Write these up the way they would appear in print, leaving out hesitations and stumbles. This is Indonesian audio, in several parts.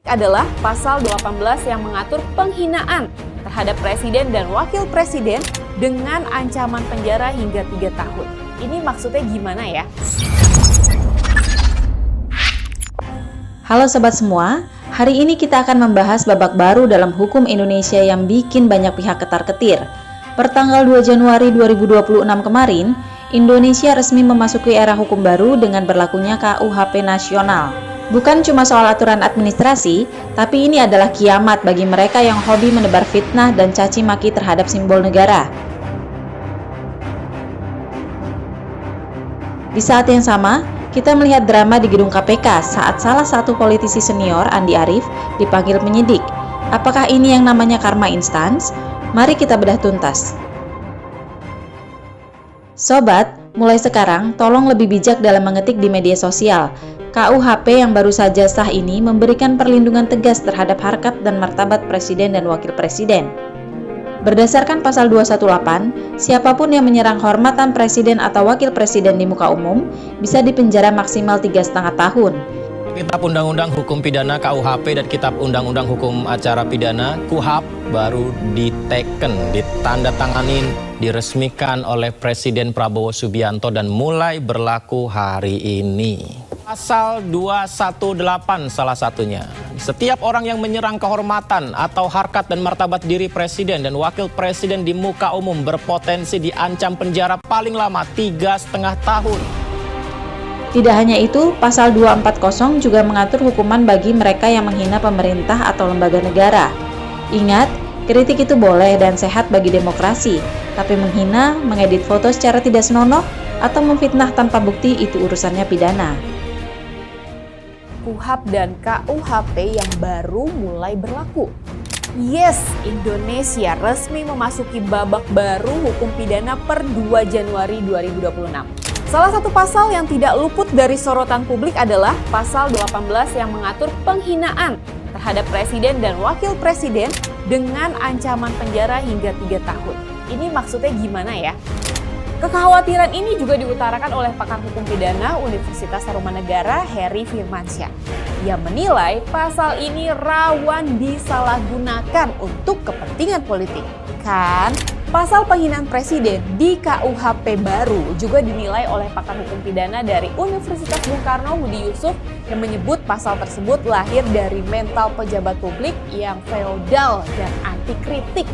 adalah pasal 18 yang mengatur penghinaan terhadap presiden dan wakil presiden dengan ancaman penjara hingga 3 tahun. Ini maksudnya gimana ya? Halo sobat semua, hari ini kita akan membahas babak baru dalam hukum Indonesia yang bikin banyak pihak ketar-ketir. Pertanggal 2 Januari 2026 kemarin, Indonesia resmi memasuki era hukum baru dengan berlakunya KUHP nasional. Bukan cuma soal aturan administrasi, tapi ini adalah kiamat bagi mereka yang hobi menebar fitnah dan caci maki terhadap simbol negara. Di saat yang sama, kita melihat drama di gedung KPK saat salah satu politisi senior, Andi Arief, dipanggil penyidik. Apakah ini yang namanya karma instans? Mari kita bedah tuntas. Sobat, mulai sekarang tolong lebih bijak dalam mengetik di media sosial. KUHP yang baru saja sah ini memberikan perlindungan tegas terhadap harkat dan martabat presiden dan wakil presiden. Berdasarkan pasal 218, siapapun yang menyerang hormatan presiden atau wakil presiden di muka umum bisa dipenjara maksimal 3,5 tahun. Kitab Undang-Undang Hukum Pidana KUHP dan Kitab Undang-Undang Hukum Acara Pidana KUHP baru diteken, ditandatanganin, diresmikan oleh Presiden Prabowo Subianto dan mulai berlaku hari ini. Pasal 218 salah satunya. Setiap orang yang menyerang kehormatan atau harkat dan martabat diri presiden dan wakil presiden di muka umum berpotensi diancam penjara paling lama 3,5 tahun. Tidak hanya itu, pasal 240 juga mengatur hukuman bagi mereka yang menghina pemerintah atau lembaga negara. Ingat, kritik itu boleh dan sehat bagi demokrasi, tapi menghina, mengedit foto secara tidak senonoh, atau memfitnah tanpa bukti itu urusannya pidana. KUHP dan KUHP yang baru mulai berlaku. Yes, Indonesia resmi memasuki babak baru hukum pidana per 2 Januari 2026. Salah satu pasal yang tidak luput dari sorotan publik adalah pasal 18 yang mengatur penghinaan terhadap presiden dan wakil presiden dengan ancaman penjara hingga 3 tahun. Ini maksudnya gimana ya? Kekhawatiran ini juga diutarakan oleh pakar hukum pidana Universitas Tarumanegara Heri Firmansyah. Ia menilai pasal ini rawan disalahgunakan untuk kepentingan politik. Kan, pasal penghinaan presiden di KUHP baru juga dinilai oleh pakar hukum pidana dari Universitas Bung Karno Budi Yusuf yang menyebut pasal tersebut lahir dari mental pejabat publik yang feodal dan anti kritik.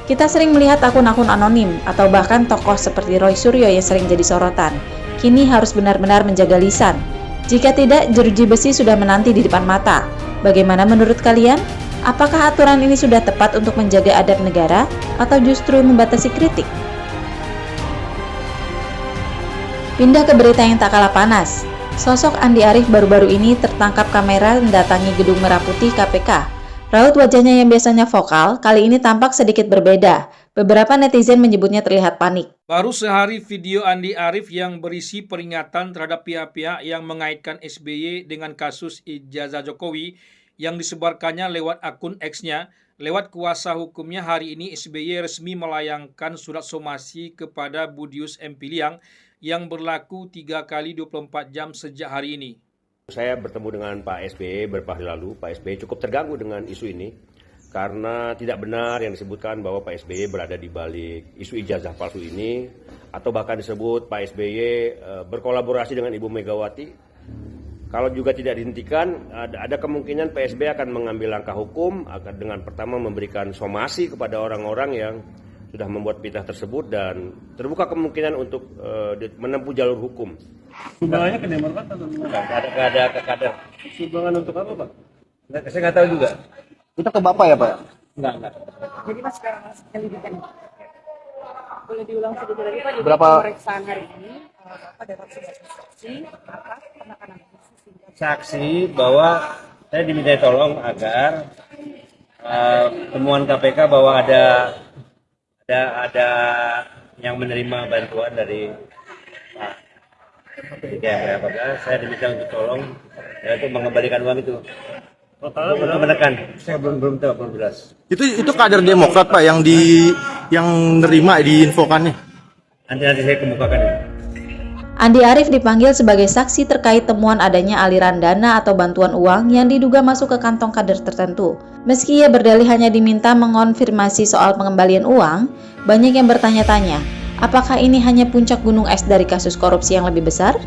Kita sering melihat akun-akun anonim atau bahkan tokoh seperti Roy Suryo yang sering jadi sorotan. Kini harus benar-benar menjaga lisan. Jika tidak, jeruji besi sudah menanti di depan mata. Bagaimana menurut kalian? Apakah aturan ini sudah tepat untuk menjaga adab negara atau justru membatasi kritik? Pindah ke berita yang tak kalah panas. Sosok Andi Arief baru-baru ini tertangkap kamera mendatangi Gedung Merah Putih KPK. Raut wajahnya yang biasanya vokal, kali ini tampak sedikit berbeda. Beberapa netizen menyebutnya terlihat panik. Baru sehari video Andi Arief yang berisi peringatan terhadap pihak-pihak yang mengaitkan SBY dengan kasus ijazah Jokowi yang disebarkannya lewat akun X-nya. Lewat kuasa hukumnya hari ini SBY resmi melayangkan surat somasi kepada Budius M. Piliang yang berlaku 3 kali 24 jam sejak hari ini. Saya bertemu dengan Pak SBY beberapa hari lalu. Pak SBY cukup terganggu dengan isu ini karena tidak benar yang disebutkan bahwa Pak SBY berada di balik isu ijazah palsu ini atau bahkan disebut Pak SBY berkolaborasi dengan Ibu Megawati. Kalau juga tidak dihentikan, ada kemungkinan Pak SBY akan mengambil langkah hukum akan dengan pertama memberikan somasi kepada orang-orang yang sudah membuat fitnah tersebut dan terbuka kemungkinan untuk menempuh jalur hukum. Sumbangannya ke Demokrat atau Nggak ada ke kader. sumbangan untuk apa, Pak? Saya nggak tahu juga. Itu ke Bapak ya, Pak? Enggak. Jadi Mas sekarang penyelidikan boleh diulang sedikit lagi Pak, jadi Berapa? pemeriksaan hari ini Bapak dapat sebagai saksi atas penekanan Saksi bahwa saya diminta tolong agar temuan KPK bahwa ada yang menerima bantuan dari Pak. Ya, apakah saya diminta untuk tolong untuk mengembalikan uang itu. Totalnya berapa? Menekan. Saya belum tahu, belum jelas. Itu kader Demokrat Pak yang nerima diinfokannya. Nanti saya kemukakan. Andi Arief dipanggil sebagai saksi terkait temuan adanya aliran dana atau bantuan uang yang diduga masuk ke kantong kader tertentu. Meski ia berdalih hanya diminta mengonfirmasi soal pengembalian uang, banyak yang bertanya-tanya, apakah ini hanya puncak gunung es dari kasus korupsi yang lebih besar?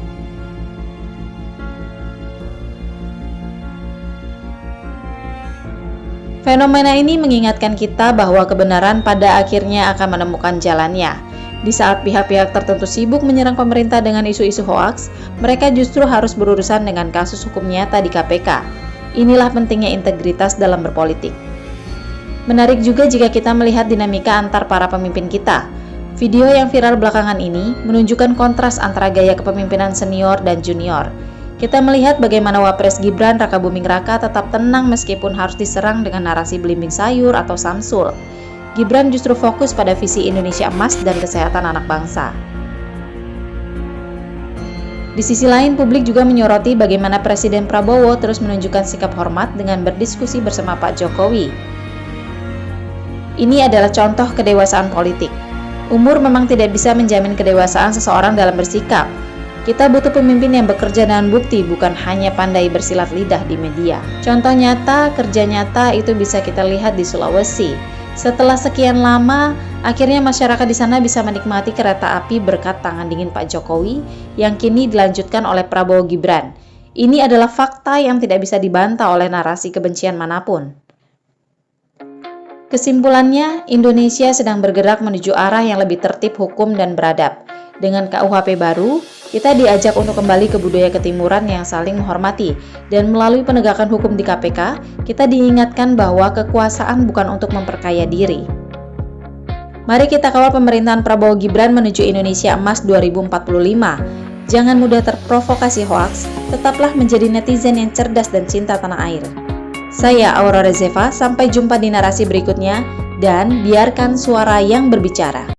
Fenomena ini mengingatkan kita bahwa kebenaran pada akhirnya akan menemukan jalannya. Di saat pihak-pihak tertentu sibuk menyerang pemerintah dengan isu-isu hoaks, mereka justru harus berurusan dengan kasus hukum nyata di KPK. Inilah pentingnya integritas dalam berpolitik. Menarik juga jika kita melihat dinamika antar para pemimpin kita. Video yang viral belakangan ini menunjukkan kontras antara gaya kepemimpinan senior dan junior. Kita melihat bagaimana Wapres Gibran Rakabuming Raka tetap tenang meskipun harus diserang dengan narasi belimbing sayur atau Samsul. Gibran justru fokus pada visi Indonesia Emas dan kesehatan anak bangsa. Di sisi lain, publik juga menyoroti bagaimana Presiden Prabowo terus menunjukkan sikap hormat dengan berdiskusi bersama Pak Jokowi. Ini adalah contoh kedewasaan politik. Umur memang tidak bisa menjamin kedewasaan seseorang dalam bersikap. Kita butuh pemimpin yang bekerja dengan bukti, bukan hanya pandai bersilat lidah di media. Contoh nyata, kerja nyata itu bisa kita lihat di Sulawesi. Setelah sekian lama, akhirnya masyarakat di sana bisa menikmati kereta api berkat tangan dingin Pak Jokowi yang kini dilanjutkan oleh Prabowo Gibran. Ini adalah fakta yang tidak bisa dibantah oleh narasi kebencian manapun. Kesimpulannya, Indonesia sedang bergerak menuju arah yang lebih tertib hukum dan beradab. Dengan KUHP baru, kita diajak untuk kembali ke budaya ketimuran yang saling menghormati, dan melalui penegakan hukum di KPK, kita diingatkan bahwa kekuasaan bukan untuk memperkaya diri. Mari kita kawal pemerintahan Prabowo Gibran menuju Indonesia Emas 2045. Jangan mudah terprovokasi hoaks, tetaplah menjadi netizen yang cerdas dan cinta tanah air. Saya Aurora Zeva, sampai jumpa di narasi berikutnya, dan biarkan suara yang berbicara.